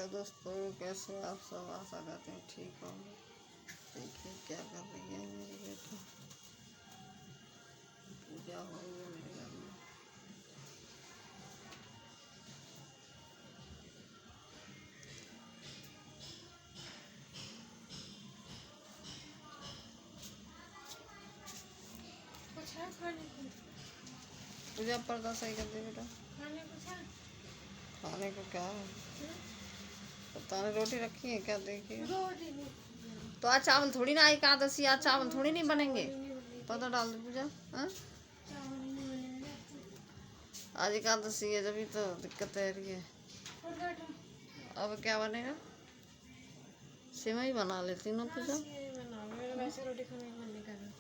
Hello दोस्तों, कैसे आप सब? आशा करते हैं ठीक होंगे। देखिए क्या कर रही है मेरी बेटी। पूजा हो रही है मेरे घर में। कुछ है खाने को? पूजा पर्दा सही कर दे बेटा। खाने को है? खाने को क्या है पता नहीं। रोटी रखी है क्या? देखिए रोटी नहीं। तो आज चावल थोड़ी ना, एकादशी आज चावल थोड़ी नहीं बनेंगे। पता डाल दे पूजा। हाँ चावल नहीं बनेंगे आज एकादशी है, जब तो दिक्कत है रही है। और बैठो। अब क्या बनेगा? सेवई बना लेती ना पूजा। मेरा वैसे रोटी खाने का मन नहीं कर रहा।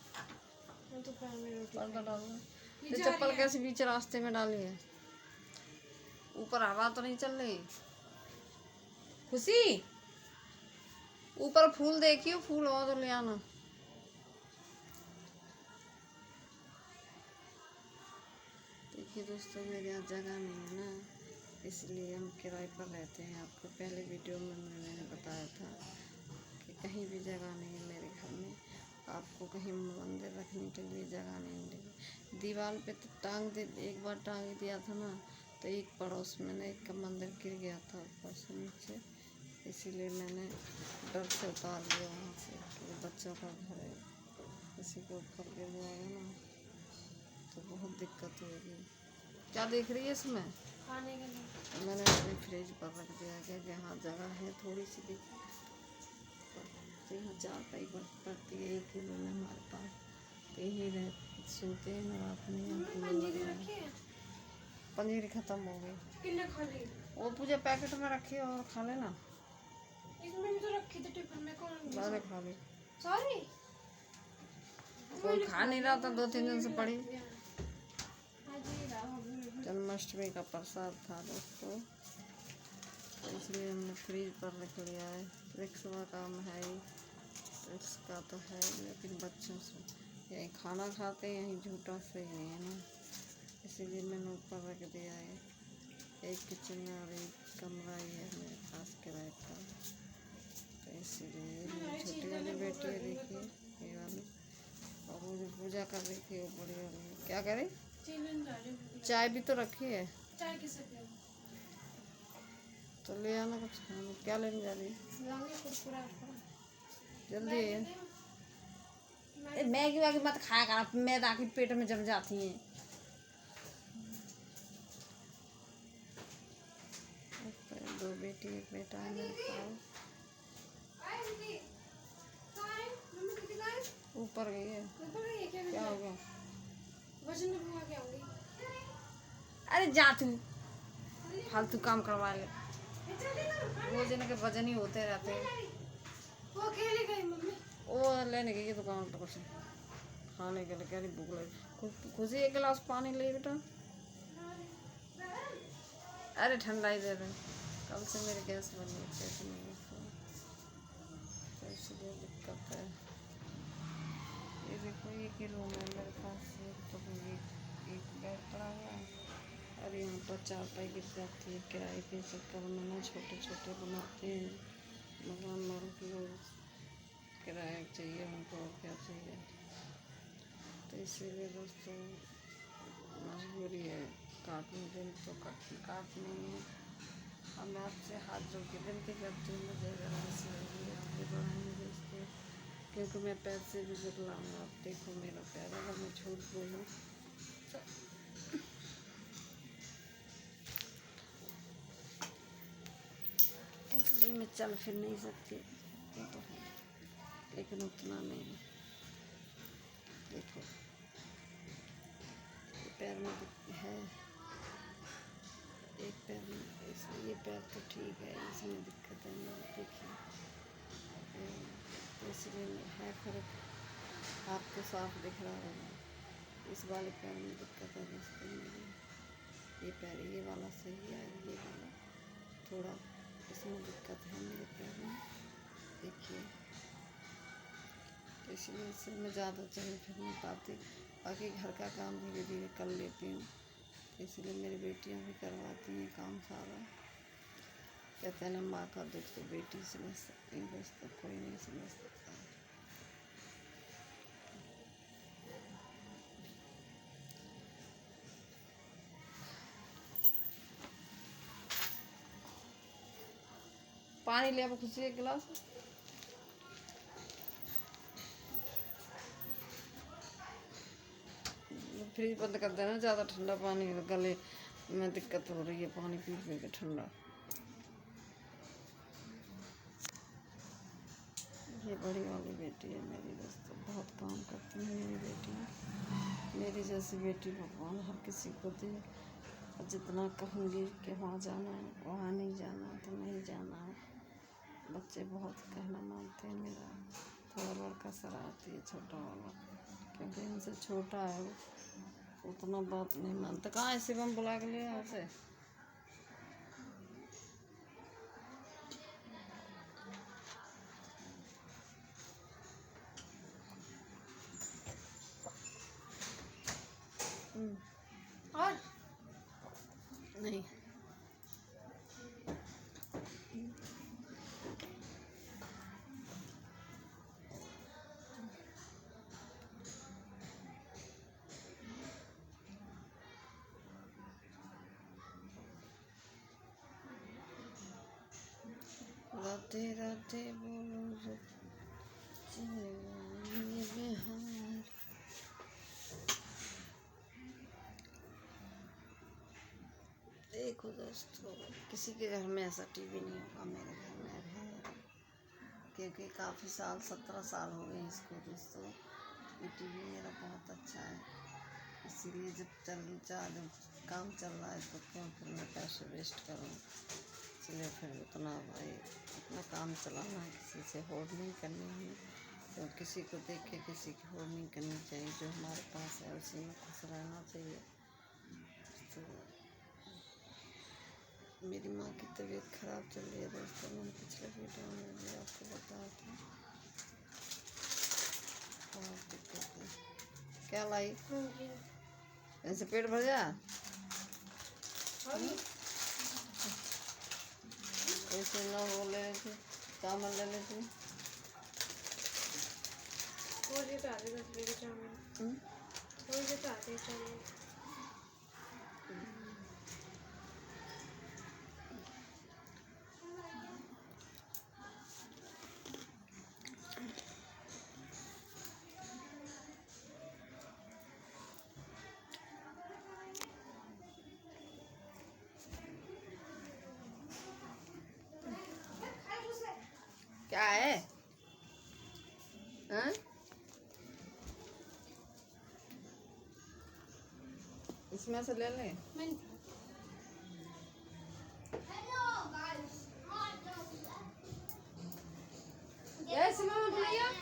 मैं दोपहर में रोटी पर्दा डाल दो। ये ये जा चप्पल रही है। कैसे बीच रास्ते में डाली है? ऊपर हवा तो नहीं चल रही? खुशी ऊपर फूल देखियो, फूल हो तो ले आना। देखिए दोस्तों, मेरे यहाँ जगह नहीं है ना, इसलिए हम किराए पर रहते हैं। आपको पहले वीडियो में मैंने बताया था कि कहीं भी जगह नहीं है मेरे घर में। आपको कहीं मंदिर रखने के लिए जगह नहीं मिलेगी। दीवार पे तो टांग दे, एक बार टांग दिया था ना, तो एक पड़ोस में ना एक का मंदिर गिर गया था ऊपर से नीचे, इसीलिए मैंने डर से उतार दिया वहाँ से कि बच्चों का घर है, किसी के ऊपर गिर जाएगा ना तो बहुत दिक्कत होगी। क्या देख रही है इसमें? खाने के लिए मैंने अपने फ्रिज पर रख दिया कि यहाँ जगह है थोड़ी सी, देखिए तो यहाँ चारपाई पड़ती है एक ही रूम में हमारे पास, तो यही रह सोते हैं ना रात में। यहाँ पंजीरी रखी है? पनीर खत्म हो गई। किन्ने खा ली? वो पूजा पैकेट में रखी है और खा लेना। इसमें भी तो रखी थी टिफिन में। कौन मैंने खा ली। सॉरी कोई खा नहीं रहा था, 2-3 दिन से पड़ी। जन्माष्टमी का प्रसाद था दोस्तों, तो इसलिए हमने फ्रीज पर रख लिया है। रिक्स का काम है ही, रिक्स का तो है, लेकिन बच्चों से यही खाना खाते हैं, यहीं झूठा सही नहीं है ना, इसीलिए मैंने ऊपर रख दिया है। एक किचन और एक कमरा ही है मेरे पास किराए पर, तो इसीलिए मेरी छोटी वाली बेटी है, देखिए ये वाली, और वो जो पूजा कर रही थी वो बड़ी वाली क्या करे। चाय भी तो रखी है। चाय किसे पियो? तो ले आना कुछ खाने। क्या लेने जा रही है? लाऊंगी कुरकुरा। जल्दी है। मैगी वैगी मत खाया कर, मैदा की पेट में जम जाती है। दो बेटी एक बेटा है मेरे पास। ऊपर गई है। क्या हो गया? वजन उठवा के आऊंगी। अरे जा तू, फालतू काम करवा ले। रोज इनके वजन ही होते रहते हैं। वो खेले गई मम्मी। वो लेने गई है दुकान पर कुछ खाने के लिए, कह रही भूख लगी। खुशी एक गिलास पानी ले बेटा। अरे ठंडा ही दे रहे, कल से मेरी गैस बनी है पेट में, तो इसलिए दिक्कत है। ये देखो एक ही रूम है मेरे पास, तो एक बेड पड़ा हुआ है, और यहाँ पर चारपाई गिर जाती है। किराए के चक्कर में ना छोटे छोटे बनाते हैं मकान माल की, और किराया चाहिए उनको, और क्या चाहिए, तो इसीलिए दोस्तों मजबूरी है। काटने दिन तो काटनी है। और मैं आपसे हाथ जोड़ के विनती करती हूँ, मुझे जरा से आगे बढ़ाएंगे दोस्तों, क्योंकि मैं पैर से भी बिगड़ा हूँ। आप देखो मेरा पैर, अगर मैं झूठ बोलूँ इसलिए मैं चल फिर नहीं सकती, ये तो है, लेकिन उतना नहीं। देखो पैर में है, एक पैर में, इसलिए ये पैर तो ठीक है, इसमें दिक्कत है नहीं। देखिए तो इसलिए है फर्क, आपको साफ दिख रहा होगा। इस वाले पैर में दिक्कत है दोस्तों मेरी। ये पैर ये वाला सही है, ये वाला थोड़ा इसमें दिक्कत है मेरे पैर में, देखिए, तो इसलिए इससे मैं ज़्यादा चल फिर नहीं पाती। बाकी घर का काम धीरे धीरे कर लेती हूँ, इसलिए मेरी बेटियां भी करवाती हैं काम सारा। कहते हैं ना, माँ का दुख तो बेटी समझ सकती है, बस तो कोई नहीं समझ सकता। पानी ले अब खुशी एक गिलास। फ्रिज बंद कर देना, ज़्यादा ठंडा पानी गले में दिक्कत हो रही है पानी पी पी के ठंडा। ये बड़ी वाली बेटी है मेरी, दोस्तों बहुत काम करती है मेरी बेटी। मेरी जैसी बेटी भगवान हर किसी को दे। और जितना कहूँगी कि वहाँ जाना है, वहाँ नहीं जाना तो नहीं जाना है। बच्चे बहुत कहना मानते हैं मेरा। थोड़ा लड़का शरारती है छोटा वाला, क्योंकि इनसे छोटा है वो, उतना बात नहीं मानता। कहाँ है शिवम, बुला के लिया उसे। और नहीं राधे राधे बोलो जो ये बिहार। देखो दोस्तों, किसी के घर में ऐसा टीवी नहीं होगा, मेरे घर में है। क्योंकि काफ़ी साल, 17 साल हो गए इसको दोस्तों। ये टीवी मेरा बहुत अच्छा है, इसीलिए जब काम चल रहा है तो क्यों फिर मैं पैसे वेस्ट करूँ। इसलिए फिर उतना भाई अपना काम चलाना है, किसी से होड़ नहीं करनी है। तो किसी को देख के किसी की होड़ नहीं करनी चाहिए। जो हमारे पास है उसी में खुश रहना चाहिए। तो मेरी माँ की तबीयत खराब चल रही है दोस्तों, मैंने पिछले वीडियो में भी आपको बताया था। बहुत दिक्कत है। क्या लाई? ऐसे पेट भर जा। ऐसे ना वो ले लेती, चावल ले लेती। और ये तो आधे 10 रुपये के चाउमीन, और ये तो आधे चाउमीन। क्या है? हाँ? इसमें से ले ले। यस मामा भैया।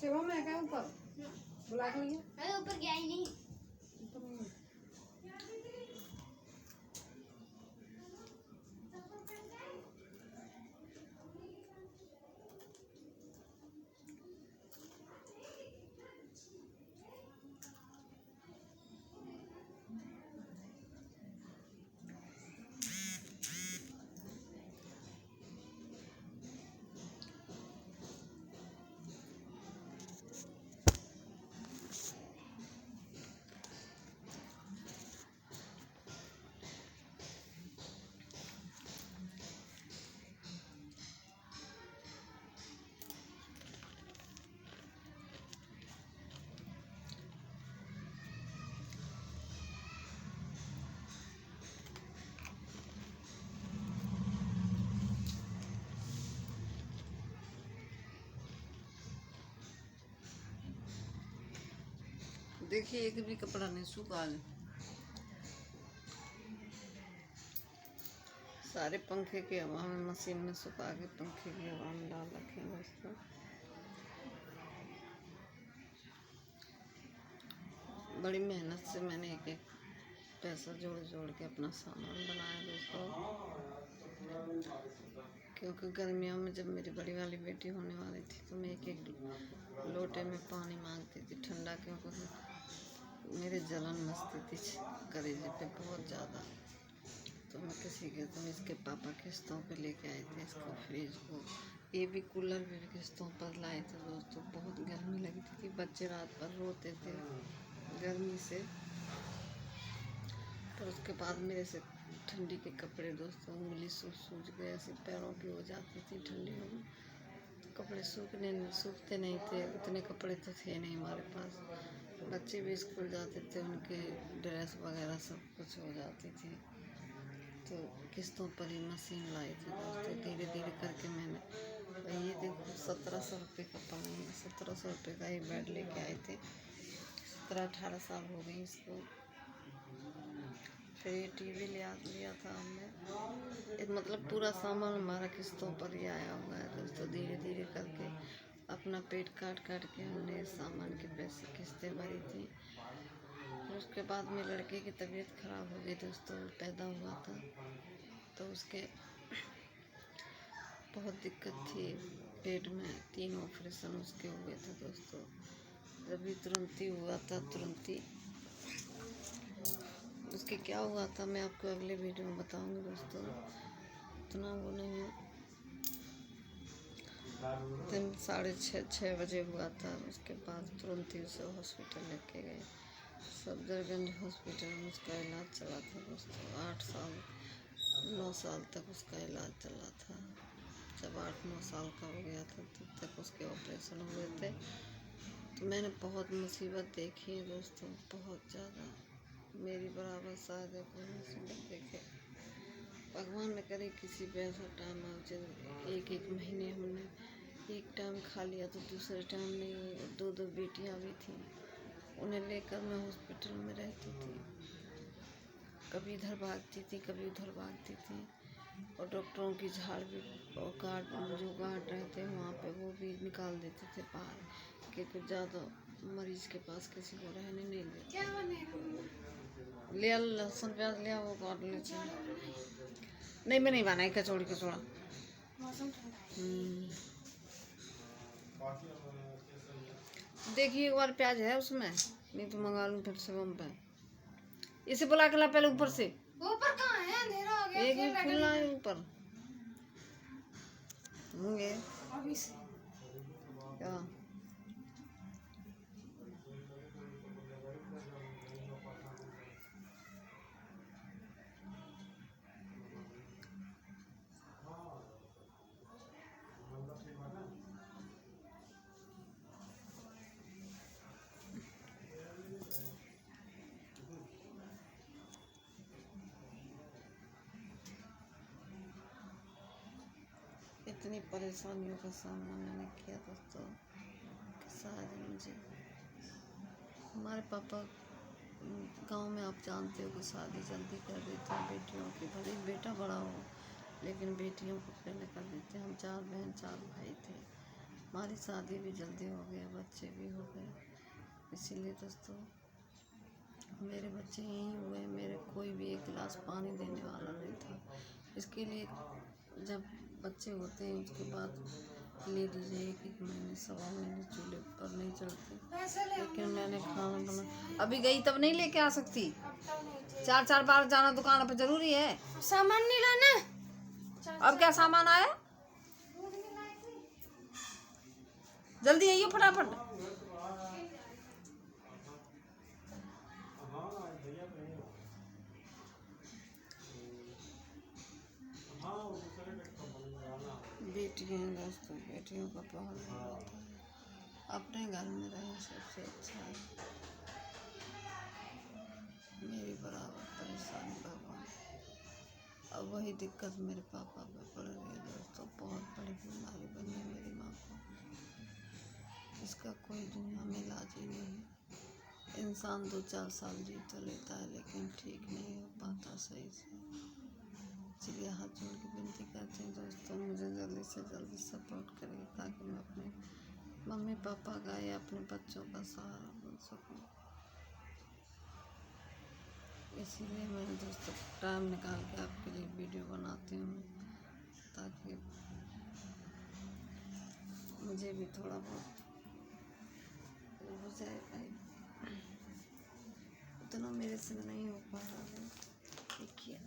शिवम है क्या ऊपर? बुला के लिया। अरे ऊपर गया ही नहीं। देखिए एक भी कपड़ा नहीं सूखा है। सारे पंखे की हवा में मशीन में सुखा के पंखे की हवा में डाल रखे हैं दोस्तों। बड़ी मेहनत से मैंने एक एक पैसा जोड़ जोड़ के अपना सामान बनाया दोस्तों, क्योंकि गर्मियों में जब मेरी बड़ी वाली बेटी होने वाली थी तो मैं एक एक लोटे में पानी मांगती थी ठंडा, क्योंकि मेरे जलन मचती थी कलेजे पे बहुत ज़्यादा। तो मैं तो इसके पापा किस्तों पे लेके आए थे इसको, फ्रिज को, ये भी कूलर भी किस्तों पर लाए थे दोस्तों। बहुत गर्मी लगती थी, बच्चे रात भर रोते थे गर्मी से। फिर उसके बाद मेरे से ठंडी के कपड़े दोस्तों, उंगली सूज गए, ऐसे पैरों की हो जाती थी ठंडियों में, तो कपड़े सूखते नहीं थे। उतने कपड़े तो थे नहीं हमारे पास। बच्चे भी स्कूल जाते थे, उनके ड्रेस वगैरह सब कुछ हो जाती थी। तो किस्तों पर ही मशीन लाई थी दोस्तों। धीरे धीरे करके मैंने, ये देखो 1700 रुपये का पलंग, 1700 रुपये का ही बेड लेके आए थे। 17-18 साल हो गई इसको। फिर ये टीवी लिया था हमने। मतलब पूरा सामान हमारा किस्तों पर ही आया हुआ है दोस्तों। धीरे धीरे करके अपना पेट काट काट के हमने सामान के पैसे किस्तें भरी थी। फिर उसके बाद में लड़के की तबीयत खराब हो गई दोस्तों, पैदा हुआ था तो उसके बहुत दिक्कत थी पेट में। 3 ऑपरेशन उसके हुए थे दोस्तों। जब भी तुरंत ही हुआ था, तुरंत ही उसके क्या हुआ था मैं आपको अगले वीडियो में बताऊंगी दोस्तों। इतना वो नहीं है। दिन 6:30 बजे हुआ था। उसके बाद तुरंत ही उसे हॉस्पिटल लेके गए, सफदरगंज हॉस्पिटल में उसका इलाज चला था दोस्तों। 9 साल तक उसका इलाज चला था। जब 8-9 साल का हो गया था तब तक उसके ऑपरेशन हुए थे। तो मैंने बहुत मुसीबत देखी है दोस्तों, बहुत ज़्यादा। मेरी बराबर शायद कोई मुसीबत देखे भगवान न करे किसी पे ऐसा टाइम आ जाए। एक महीने हमने एक टाइम खा लिया तो दूसरे टाइम नहीं। 2 बेटियां भी थीं, उन्हें लेकर मैं हॉस्पिटल में रहती थी। कभी इधर भागती थी, कभी उधर भागती थी। और डॉक्टरों की झाड़ भी और जो गार्ड रहते हैं वहाँ पे वो भी निकाल देते थे बाहर, कि कुछ ज़्यादा मरीज के पास किसी को रहने नहीं देते। लिया लहसुन प्याज लिया, वो काट ले चाहिए। नहीं, मैं नहीं बनाई कचौड़ी कचौड़ा। देखिए एक बार प्याज है उसमें, नहीं तो मंगा लूँ फिर से बम पे। इसे बुला के ला पहले ऊपर से। ऊपर कहाँ है? अंधेरा हो गया। एक भी खुला है ऊपर होंगे अभी से क्या। इतनी परेशानियों का सामना मैंने किया दोस्तों कि शायद मुझे, हमारे पापा गांव में आप जानते हो कि शादी जल्दी कर देते हैं बेटियों की। भले बेटा बड़ा हो लेकिन बेटियों को पहले कर देते हैं। हम 4 बहन 4 भाई थे। हमारी शादी भी जल्दी हो गई, बच्चे भी हो गए। इसीलिए दोस्तों मेरे बच्चे यहीं हुए। मेरे कोई भी एक गिलास पानी देने वाला नहीं था। इसके लिए जब बच्चे होते हैं उसके बाद लेडीज 1 महीने 1.25 महीने चूल्हे पर नहीं चढ़ती। लेकिन मैंने खाना बना, अभी गई तब नहीं लेके आ सकती। 4-4 बार जाना दुकान पे जरूरी है। सामान नहीं लाना। अब क्या सामान आया, जल्दी आइयो फटाफट। बेटियां दोस्तों, बेटियों का बहुत होता है। अपने घर में रहें सबसे अच्छा है। मेरी बराबर परेशानी भगवान। अब वही दिक्कत मेरे पापा पे पड़ गई दोस्तों। बहुत बड़ी बीमारी बनी है मेरी माँ को। इसका कोई दुनिया में इलाज ही नहीं है। इंसान 2-4 साल जी तो लेता है लेकिन ठीक नहीं हो पाता सही से। इसलिए हाथ जोड़ के विनती करते हैं दोस्तों, मुझे जल्दी से जल्दी सपोर्ट करिए ताकि मैं अपने मम्मी पापा का या अपने बच्चों का सहारा बन सकूं। इसीलिए मैं दोस्तों टाइम निकाल के आपके लिए वीडियो बनाती हूँ, ताकि मुझे भी थोड़ा बहुत हो जाए भाई। उतना मेरे से नहीं हो पा रहा है, देखिए।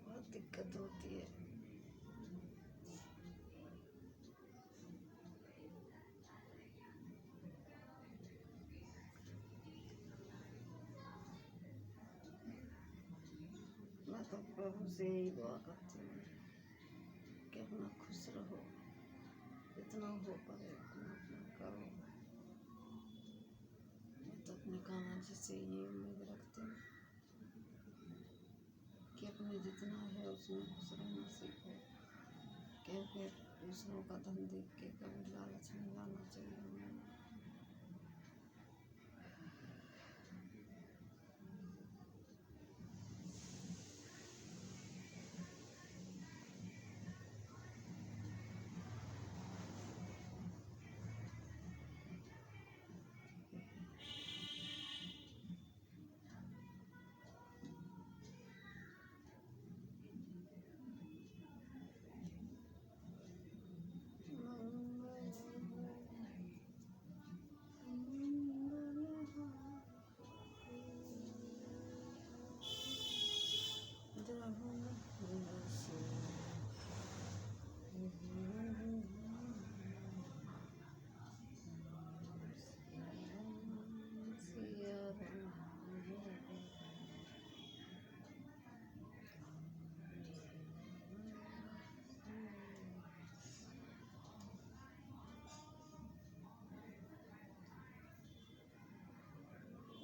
बहुत दिक्कत होती है। मैं तो प्रभु से यही दुआ करती हूँ कि अपना खुश रहो, जितना हो पाए उतना अपना करो। मैं तो अपने कान्हा जी से ये उम्मीद रखती हूँ कि अपने जितना है उसमें खुश रहना सीखो, क्योंकि दूसरों का धन देख के कभी लालच नहीं लाना चाहिए हमें।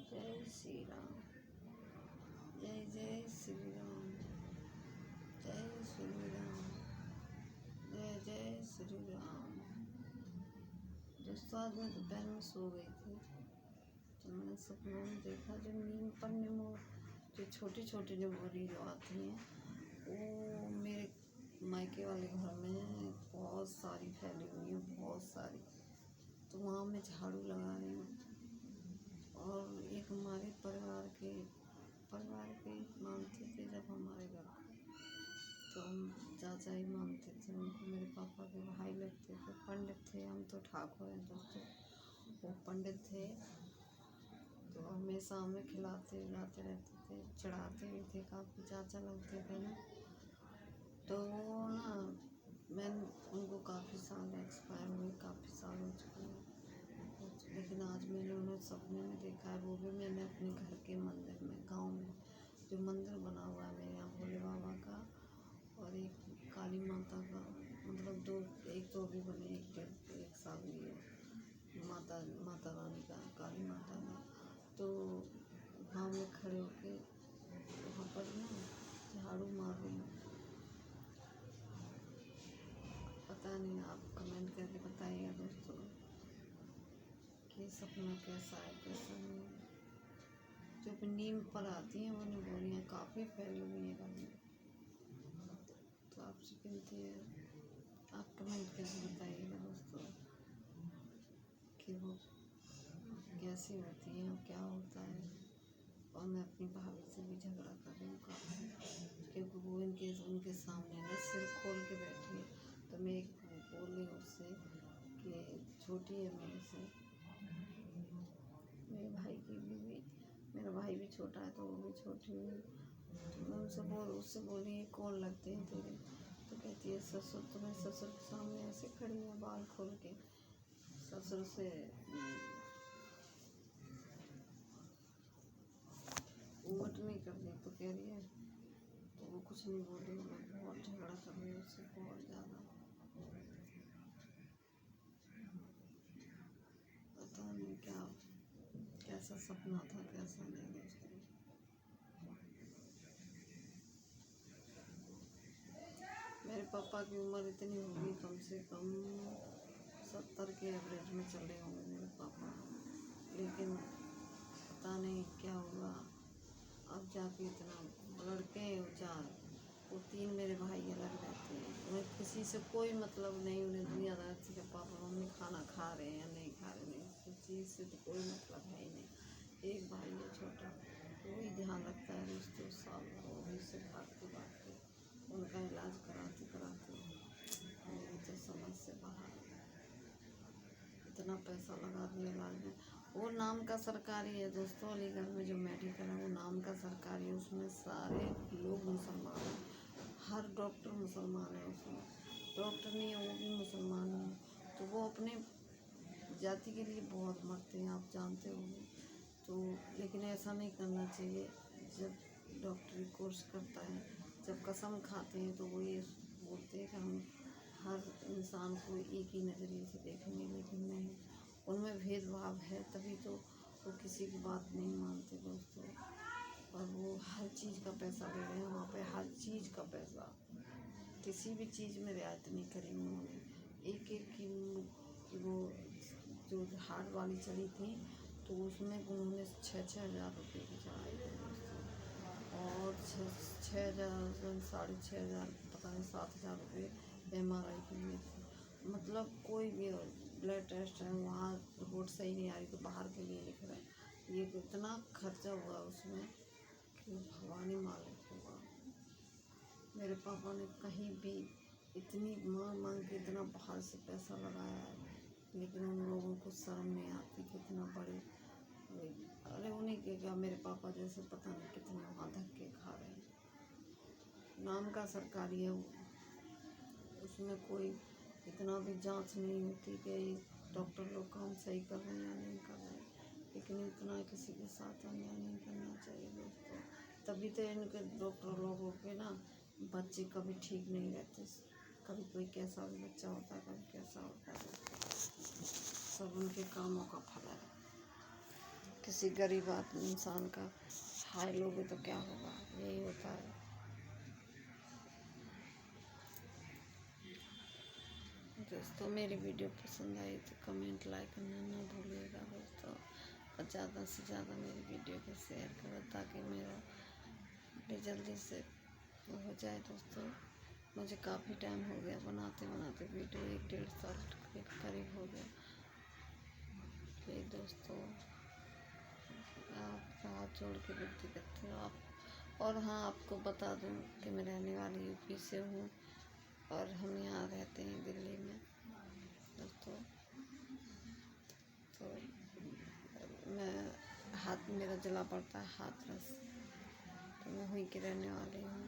जय श्री राम, जय जय श्री राम, जय श्री राम, जय जय श्री राम। दोस्तों आज मैं दोपहर में सो गई थी, तो मैंने सपनों में देखा जो नींद पड़ने में जो छोटी छोटी जो गोली जो आती हैं, वो मेरे मायके वाले घर में बहुत सारी फैली हुई हैं, बहुत सारी। तो वहाँ मैं झाड़ू लगा रही हूँ, और एक हमारे परिवार के मानते थे जब हमारे घर को, तो हम चाचा ही मानते थे उनको, मेरे पापा के भाई लगते थे, पंडित थे। हम तो ठाकुर हैं दोस्तों, वो पंडित थे। तो हमेशा हमें खिलाते पिलाते रहते थे, चढ़ाते भी थे, काफ़ी चाचा लगते थे ना। तो वो ना, मैं उनको काफ़ी साल एक्सपायर हुए, काफ़ी साल हो चुके हैं। लेकिन आज मैंने उन्हें सपने में देखा है, वो भी मैंने अपने घर के मंदिर में, गांव में जो मंदिर बना हुआ है मेरे यहाँ भोले बाबा का, और एक काली माता का, मतलब दो, एक तो अभी बने, एक साल हुई है, माता रानी का, काली माता का। तो वहाँ में खड़े होके वहाँ पर ना झाड़ू मार रही हूँ। पता नहीं, आप कमेंट करके बताइएगा दोस्तों कि सपना कैसा है कैसा नहीं है। जो भी नींद पर आती हैं वो निगोरियाँ काफ़ी फैली हुई हैं घर में। तो आपसे विनती है, आप कमेंट करके बताइएगा दोस्तों कि वो कैसी होती हैं और क्या होता है। और मैं अपनी भाभी से भी झगड़ा कर रही हूँ काफ़ी, क्योंकि वो उनके सामने ना सिर खोल के बैठी है। तो मैं एक बोल रही हूँ उससे कि छोटी है मेरे से, मेरे भाई की बीवी, मेरा भाई भी छोटा है तो वो भी छोटी है। तो मैं उससे बोली ये कौन लगते हैं तेरे? तो कहती है ससुर। तो मैं ससुर के सामने ऐसे खड़ी है बाल खोल के, ससुर से उमट नहीं कर दी। तो कह रही है, तो वो कुछ नहीं बोली, मैं बहुत झगड़ा कर रही हूँ उससे, बहुत ज़्यादा। पता नहीं क्या कैसा सपना था कैसा नहीं दोस्तों। मेरे पापा की उम्र इतनी होगी, कम से कम 70 के एवरेज में चले होंगे मेरे पापा, लेकिन पता नहीं क्या हुआ अब जाके इतना लड़के हैं 4, वो 3 मेरे भाई अलग रहते हैं, उन्हें किसी से कोई मतलब नहीं, उन्हें दुनियादार से कि पापा मम्मी खाना खा रहे हैं या नहीं खा रहे, नहीं उस चीज़ से तो कोई मतलब है ही नहीं। एक भाई है छोटा, वही ध्यान रखता है रिश्ते साल वो भी से भागते उनका इलाज कराते कराते मेरी तो समझ से बाहर, इतना पैसा लगा दिया इलाज में। वो नाम का सरकारी है दोस्तों, अलीगढ़ में जो मेडिकल है वो नाम का सरकारी है, उसमें सारे लोग मुसलमान हैं, हर डॉक्टर मुसलमान है, उसमें डॉक्टर नहीं है वो भी मुसलमान है, तो वो अपने जाति के लिए बहुत मरते हैं, आप जानते होंगे। तो लेकिन ऐसा नहीं करना चाहिए। जब डॉक्टरी कोर्स करता है, जब कसम खाते हैं तो वो ये बोलते हैं कि हम हर इंसान को एक ही नज़रिए से देखेंगे, लेकिन नहीं, उनमें भेदभाव है, तभी तो वो किसी की बात नहीं मानते दोस्तों। और वो हर चीज़ का पैसा ले रहे हैं वहाँ पे, हर चीज़ का पैसा, किसी भी चीज़ में रियायत नहीं करी उन्होंने। एक की वो जो हार्ट वाली चली थी तो उसमें उन्होंने 6-6 हज़ार रुपये की चढ़ाई थी दोस्तों, और 6,000 6,500 पता नहीं 7,000 रुपये MRI के लिए थे। मतलब कोई भी ब्लड टेस्ट है वहाँ रिपोर्ट सही नहीं आ रही तो बाहर के लिए लिख रहे हैं, ये इतना खर्चा हुआ उसमें कि भगवान ही मालिक होगा। मेरे पापा ने कहीं भी इतनी मांग के इतना बाहर से पैसा लगाया है, लेकिन उन लोगों को शर्म नहीं आती कि इतना बड़े, अरे उन्हीं के क्या, मेरे पापा जैसे पता नहीं कितने वहाँ धक्के खा रहे हैं। नाम का सरकारी है वो, उसमें कोई इतना भी जांच नहीं होती कि डॉक्टर लोग काम सही कर रहे हैं या नहीं कर रहे हैं, लेकिन इतना किसी के साथ अन्याय नहीं करना चाहिए दोस्तों। तभी तो इनके डॉक्टर लोगों के ना बच्चे कभी ठीक नहीं रहते, कभी कोई कैसा भी बच्चा होता है, कभी कैसा होता है, सब उनके कामों का फल है। किसी गरीब आदमी इंसान का हाय लोगे तो क्या होगा, यही होता है। दोस्तों मेरी वीडियो पसंद आई तो कमेंट लाइक करना ना भूलिएगा दोस्तों, और ज़्यादा से ज़्यादा मेरी वीडियो को शेयर करो ताकि मेरा भी जल्दी से हो जाए दोस्तों। मुझे काफ़ी टाइम हो गया बनाते बनाते वीडियो, 1-1.5 साल के करीब हो गया। प्लीज़ दोस्तों आप हाथ जोड़ के विनती करते हो आप। और हाँ, आपको बता दूँ कि मैं रहने वाली यूपी से हूँ और हम यहाँ रहते हैं दिल्ली में दोस्तों। तो मैं मेरा जिला पड़ता है हाथरस, तो मैं वहीं की रहने वाली हूँ,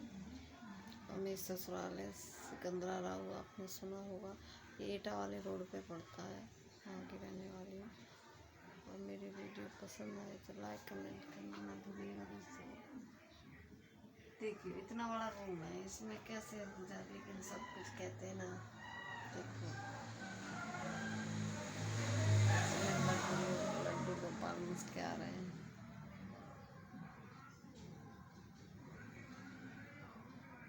और मेरी ससुराल है सिकंदरा राव, आपने सुना होगा, ये एटा वाले रोड पे पड़ता है, वहाँ की रहने वाली हूँ। और मेरी वीडियो पसंद आए तो लाइक कमेंट करना ना भूलिएगा दोस्तों। देखिए इतना बड़ा रूम है, इसमें कैसे हो जाए, लेकिन सब कुछ कहते हैं ना, देखो लड्डू गोपाल मुझके आ रहे हैं।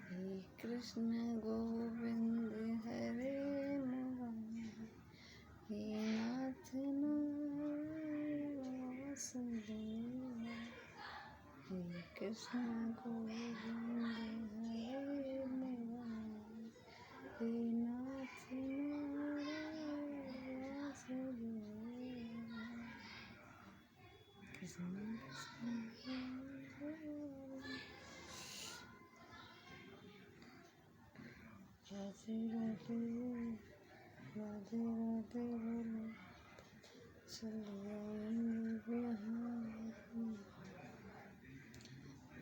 हे कृष्ण गोविंद हरे मुरारी, हे नाथ वासुदेव, हे कृष्ण गोविंद हरे मुरारी, हे नाथ वासुदेव, कृष्ण राधे राधे राधे राधे बोलो चले आएंगे यहाँ।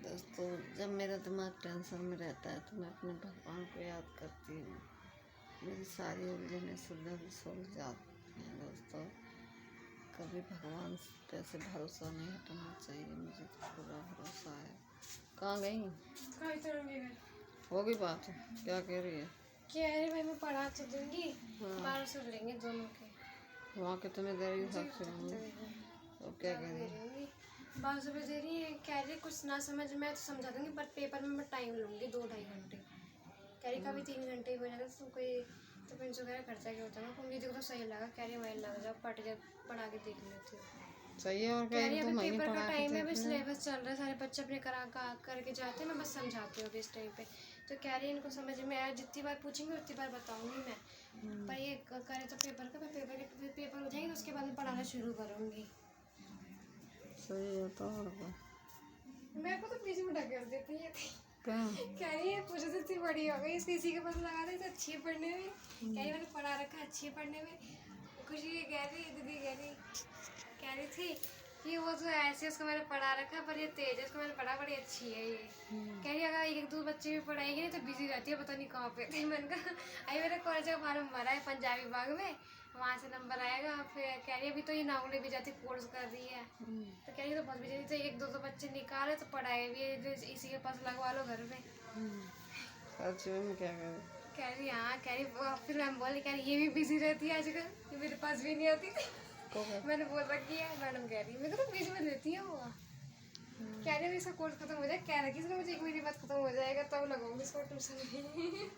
दोस्तों जब मेरा दिमाग टेंशन में रहता है तो मैं अपने भगवान को याद करती हूँ, मेरी सारी उलझनें सुलझ जाती हैं दोस्तों। कभी भगवान पे से भरोसा नहीं हटाना चाहिए, मुझे तो पूरा भरोसा है। कहाँ गई? होगी बात, क्या कह रही है? क्या है भाई, मैं पढ़ा तो दूंगी, हाँ। 1200 लेंगे दोनों के, वहाँ कितने दे रही हिसाब से तो क्या कह रही है? 1200 रुपये दे रही है, कह रही है कुछ ना समझ में तो समझा दूंगी, बट पेपर में मैं टाइम लूँगी 2-2.5 घंटे, कह रही कभी 3 घंटे ही हो जाएगा, तो कोई तो 500 वगैरह खर्चा क्या होता है। मैं दीदी को तो सही लगा, कह रही वही लग जाओ, पढ़ा के देख लेती हूँ। सही है, और कह रही तो अभी मैं पेपर का पढ़ा टाइम है, के अभी सिलेबस चल रहा है, सारे बच्चे अपने करके जाते हैं, मैं बस समझाती हूँ अभी इस टाइम पे। तो कह रही है इनको समझ में आया, जितनी बार पूछेंगे उतनी बार बताऊंगी मैं। पर ये करे तो पेपर का, मैं पेपर हो जाएंगे तो उसके बाद में पढ़ाना शुरू करूँगी। सही है तो और क्या। मेरे को तो बीच में ढकेल देती है। क्या कह रही है मुझे तो इतनी बड़ी हो गई, इसको इसी के पास लगा दे तो अच्छी है पढ़ने में। कह रही मैंने पढ़ा रखा है, अच्छी है पढ़ने में। खुशी कह रही, दीदी कह रही थी कि वो तो ऐसे उसको मैंने पढ़ा रखा है, पर ये तेज है, उसको मैंने पढ़ा, बड़ी अच्छी है ये। कह रही अगर एक दो बच्चे भी पढ़ाएगी नहीं तो बिजी रहती है, पता नहीं कहाँ पे थे। मैंने कहा अभी मेरे कॉलेज का फॉर्म भरा है पंजाबी बाग में, वहाँ से नंबर आएगा। फिर कह रही अभी तो ये नागुले भी जाती कोर्स कर रही है। तो कह रही तो बहुत बिजी, तो एक दो बच्चे निकाले तो पढ़ाए भी है, इसी के पास लगवा लो घर में। सच में क्या करें। कह रही हाँ, कह रही फिर मैम बोली, कह रही ये भी बिजी रहती है आजकल, ये मेरे पास भी नहीं आती थी। मैंने बोल रखी है, मैडम कह रही है मेरे को तो बीच में लेती है वो। कह रही इसका कोर्स खत्म हो जाए, कह रही इसका मुझे 1 महीने बाद खत्म हो जाएगा तब लगाऊंगी इसको ट्यूशन में।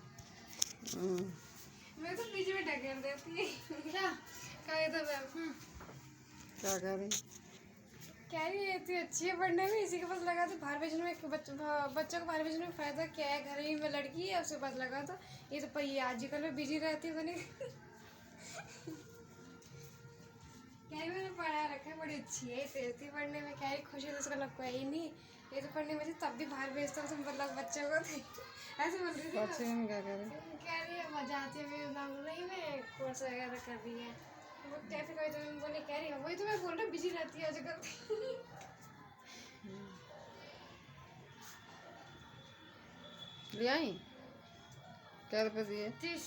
मैं तो बीच में ढकेल देती है। क्या कहे तो मैम क्या करें। कह रही है इतनी अच्छी है पढ़ने में, इसी के पास लगा तो बाहर भेजने में बच्चों को बाहर भेजने में फायदा क्या है, घर ही में लड़की है उसके पास लगा तो ये तो पहिए आजकल में बिजी रहती है बनी। कह रही मैंने पढ़ा रखा है, बड़ी अच्छी है, तेज थी पढ़ने में। कह रही खुशी तो उसका लगता है ही नहीं, ये तो पढ़ने में थी तब भी बाहर भेजता हूँ मतलब बच्चों को थे। ऐसे बोल रही थी। सच में क्या करें। कह रही है मजा आती है, नहीं मैं कोर्स वगैरह कर रही है। वो कैसे कोई तो मैं बोली, कह रही है वही तो मैं बोल रहा हूँ बिजी रहती है आजकल। ले आई क्या रुपये दिए। 30।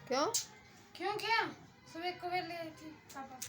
क्यों क्यों क्या सुबह को ले आई थी पापा की।